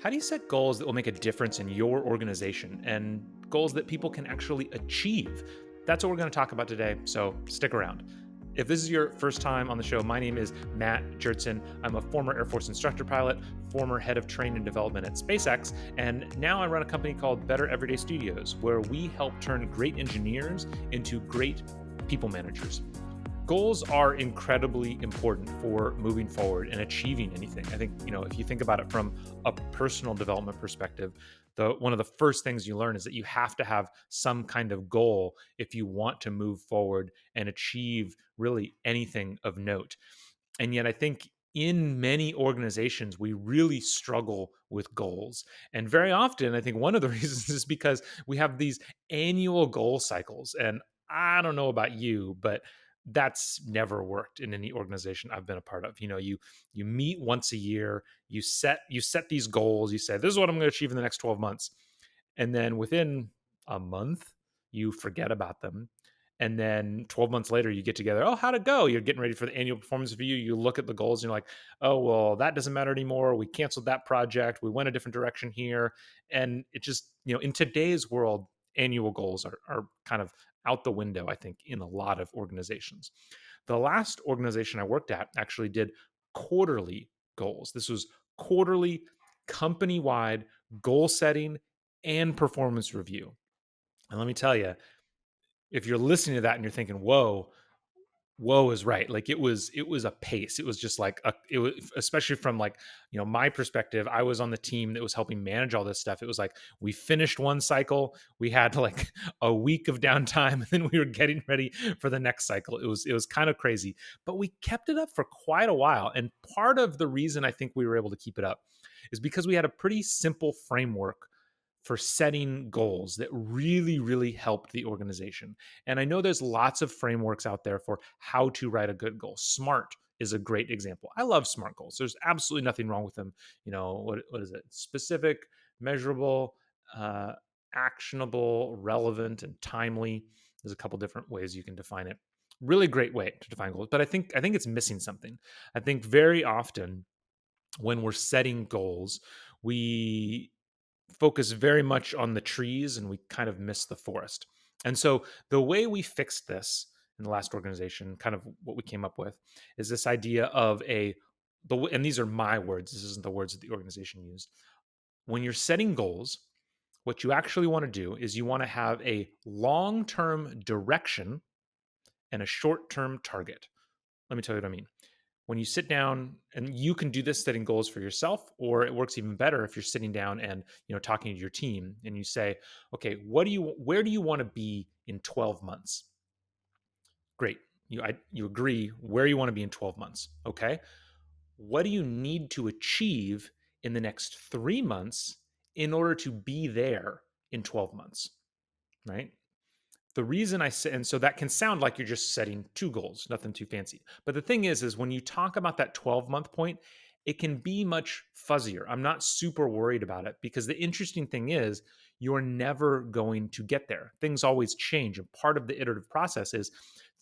How do you set goals that will make a difference in your organization and goals that people can actually achieve? That's what we're going to talk about today, so stick around. If this is your first time on the show, my name is Matt Jertson. I'm a former Air Force instructor pilot, former head of training and development at SpaceX, and now I run a company called Better Everyday Studios, where we help turn great engineers into great people managers. Goals are incredibly important for moving forward and achieving anything. I think, if you think about it from a personal development perspective, the one of the first things you learn is that you have to have some kind of goal if you want to move forward and achieve really anything of note. And yet I think in many organizations we really struggle with goals. And very often I think one of the reasons is because we have these annual goal cycles. And I don't know about you, but that's never worked in any organization I've been a part of. You meet once a year, you set these goals, you say this is what I'm going to achieve in the next 12 months. And then within a month, you forget about them. And then 12 months later, you get together. Oh, how'd it go? You're getting ready for the annual performance review. You look at the goals and you're like, oh, well, that doesn't matter anymore. We canceled that project. We went a different direction here. And it just, in today's world, annual goals are kind of out the window, I think, in a lot of organizations. The last organization I worked at actually did quarterly goals. This was quarterly, company wide goal setting and performance review. And let me tell you, if you're listening to that and you're thinking, whoa is right. Like it was a pace. It was just like it was, especially from like, my perspective, I was on the team that was helping manage all this stuff. It was like we finished one cycle, we had like a week of downtime, and then we were getting ready for the next cycle. It was kind of crazy, but we kept it up for quite a while. And part of the reason I think we were able to keep it up is because we had a pretty simple framework for setting goals that really, really helped the organization. And I know there's lots of frameworks out there for how to write a good goal. SMART is a great example. I love SMART goals. There's absolutely nothing wrong with them. What is it? Specific, measurable, uh, actionable, relevant, and timely. There's a couple different ways you can define it. Really great way to define goals, but I think it's missing something. I think very often when we're setting goals, we focus very much on the trees and we kind of miss the forest. And so the way we fixed this in the last organization, kind of what we came up with, is this idea of and these are my words, this isn't the words that the organization used. When you're setting goals, what you actually want to do is you want to have a long term direction and a short term target. Let me tell you what I mean. When you sit down, and you can do this setting goals for yourself, or it works even better if you're sitting down and talking to your team and you say, okay, where do you want to be in 12 months? Great. You agree where you want to be in 12 months. Okay. What do you need to achieve in the next 3 months in order to be there in 12 months? Right. The reason I say, and so that can sound like you're just setting two goals, nothing too fancy. But the thing is when you talk about that 12-month point, it can be much fuzzier. I'm not super worried about it because the interesting thing is you're never going to get there. Things always change. And part of the iterative process is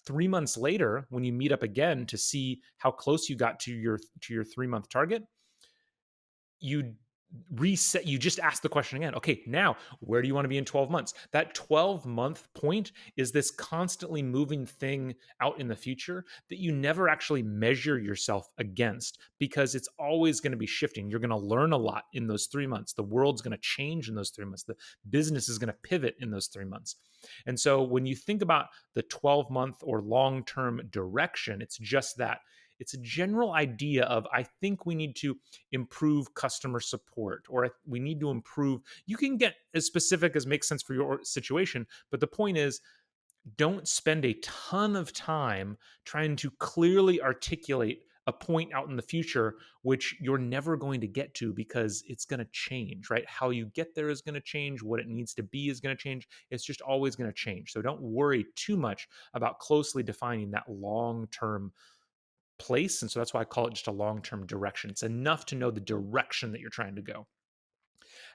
3 months later, when you meet up again to see how close you got to your 3 month target, you reset, you just ask the question again. Okay, now where do you want to be in 12 months? That 12-month point is this constantly moving thing out in the future that you never actually measure yourself against because it's always going to be shifting. You're going to learn a lot in those 3 months. The world's going to change in those 3 months. The business is going to pivot in those 3 months. And so when you think about the 12-month or long-term direction, it's just that. It's a general idea of, I think we need to improve customer support, or we need to improve. You can get as specific as makes sense for your situation, but the point is, don't spend a ton of time trying to clearly articulate a point out in the future, which you're never going to get to because it's going to change, right? How you get there is going to change. What it needs to be is going to change. It's just always going to change. So don't worry too much about closely defining that long term place. And so that's why I call it just a long term direction. It's enough to know the direction that you're trying to go.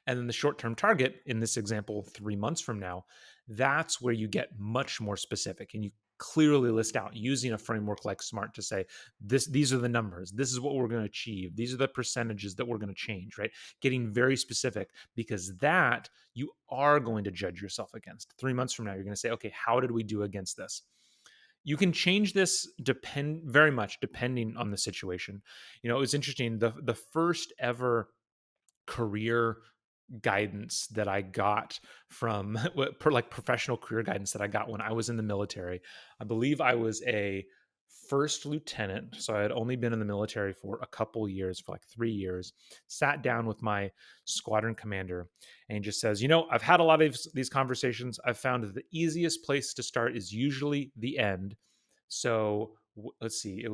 And then the short term target, in this example, 3 months from now, that's where you get much more specific and you clearly list out using a framework like SMART to say, these are the numbers, this is what we're going to achieve, these are the percentages that we're going to change, right? Getting very specific, because that you are going to judge yourself against. 3 months from now, you're going to say, okay, how did we do against this? You can change this very much depending on the situation. It was interesting. The first ever career guidance that I got from professional career guidance that I got when I was in the military. I believe I was a first lieutenant. So I had only been in the military for a couple years, for like 3 years, sat down with my squadron commander and he just says, I've had a lot of these conversations. I've found that the easiest place to start is usually the end. So let's see,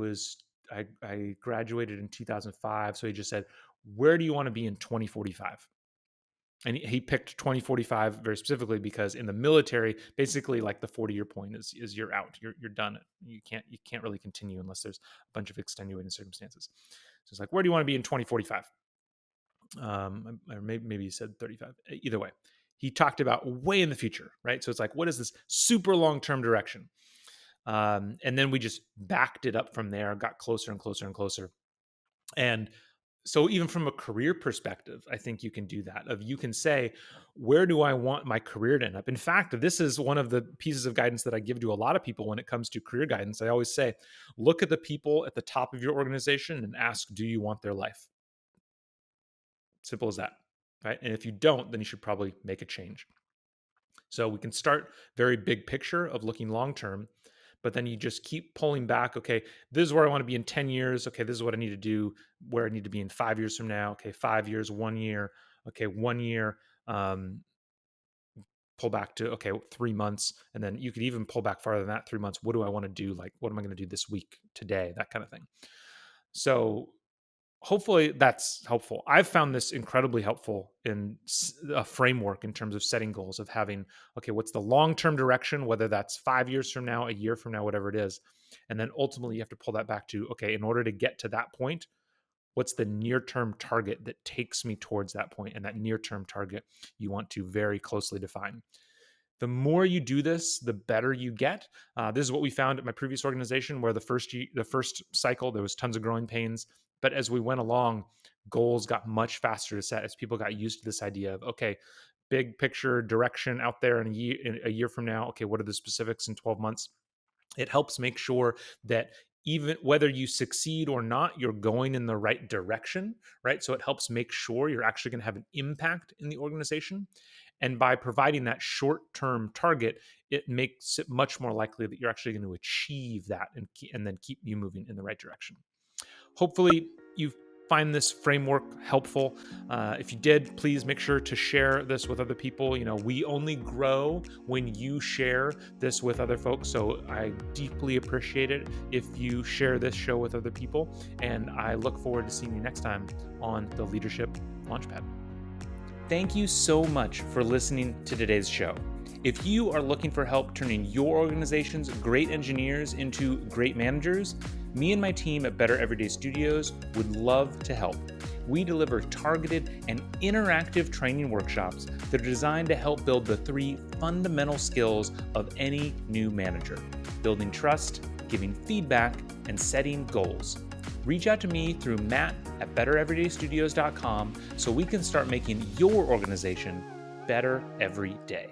I graduated in 2005. So he just said, where do you want to be in 2045? And he picked 2045 very specifically because in the military, basically like the 40-year point is you're out, you're done. You can't really continue unless there's a bunch of extenuating circumstances. So it's like, where do you want to be in 2045? Or maybe he said 35. Either way, he talked about way in the future, right? So it's like, what is this super long-term direction? And then we just backed it up from there, got closer and closer and closer. And so even from a career perspective, I think you can do that. You can say, where do I want my career to end up? In fact, this is one of the pieces of guidance that I give to a lot of people when it comes to career guidance. I always say, look at the people at the top of your organization and ask, do you want their life? Simple as that, right? And if you don't, then you should probably make a change. So we can start very big picture of looking long-term, but then you just keep pulling back. Okay, this is where I want to be in 10 years. Okay, this is what I need to do, where I need to be in 5 years from now. Okay, 5 years, 1 year. Okay, 1 year. Pull back to, 3 months. And then you could even pull back farther than that, 3 months. What do I want to do? Like, what am I going to do this week, today, that kind of thing. So hopefully that's helpful. I've found this incredibly helpful in a framework in terms of setting goals, of having, okay, what's the long-term direction, whether that's 5 years from now, a year from now, whatever it is. And then ultimately you have to pull that back to, okay, in order to get to that point, what's the near-term target that takes me towards that point? And that near-term target you want to very closely define. The more you do this, the better you get. This is what we found at my previous organization, where the first cycle, there was tons of growing pains. But as we went along, goals got much faster to set as people got used to this idea of, okay, big picture direction out there in a year from now. Okay, what are the specifics in 12 months? It helps make sure that even whether you succeed or not, you're going in the right direction, right? So it helps make sure you're actually going to have an impact in the organization. And by providing that short-term target, it makes it much more likely that you're actually going to achieve that and then keep you moving in the right direction. Hopefully you find this framework helpful. If you did, please make sure to share this with other people. We only grow when you share this with other folks. So I deeply appreciate it if you share this show with other people. And I look forward to seeing you next time on the Leadership Launchpad. Thank you so much for listening to today's show. If you are looking for help turning your organization's great engineers into great managers, me and my team at Better Everyday Studios would love to help. We deliver targeted and interactive training workshops that are designed to help build the 3 fundamental skills of any new manager: building trust, giving feedback, and setting goals. Reach out to me through matt@bettereverydaystudios.com so we can start making your organization better every day.